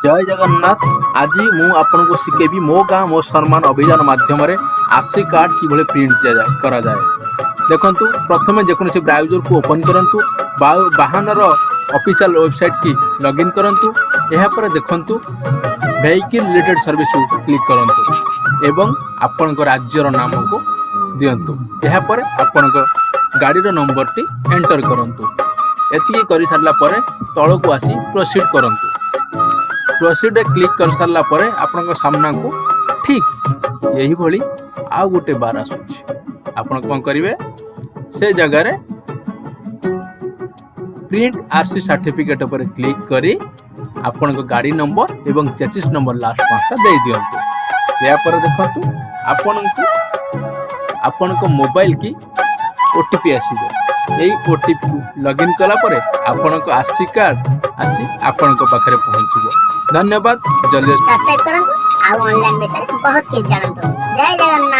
जय जगन्नाथ। आज मु आपन को शिखेबी मो गाँ मो सम्मान अभियान माध्यम आरसी कार्ड कि प्रिंट करा जाए। देखंतु प्रथमे जेकोसी ब्राउजर को ओपन करंतु वाहनर ऑफिशियल वेबसाइट की लॉगिन करंतु। एहा पर देखंतु व्हीकल रिलेटेड सर्विस को क्लिक करंतु एवं आपन को राज्यर नाम को दियंतु। एहा पर आपन को गाड़ी रो नंबर टी एंटर करंतु। एतिकी करि सारला परे तळ को आसी प्रोसीड करंतु। प्रोसीड क्लिक कर सारला परे आपन को सामना को ठीक यही भली आ गोटे बार आसुछि। आपन कोन करिवे से जगह रे प्रिंट आरसी सर्टिफिकेट पर क्लिक करी आपन को गाड़ी नंबर एवं 33 नंबर लास्ट पांचटा दे दियंतु। या पर देखंतु आपन को मोबाइल की ओटीपी आसीबो। एई ओटीपी लॉगिन कला परे आपन को आरसी कार्ड आसी आपन को पाखरे पहुंचीबो। धन्यवाद। जल्दी सब्सक्राइब करंतु आ ऑनलाइन विषय बहुत किछ जानंतु। जय जगन्नाथ।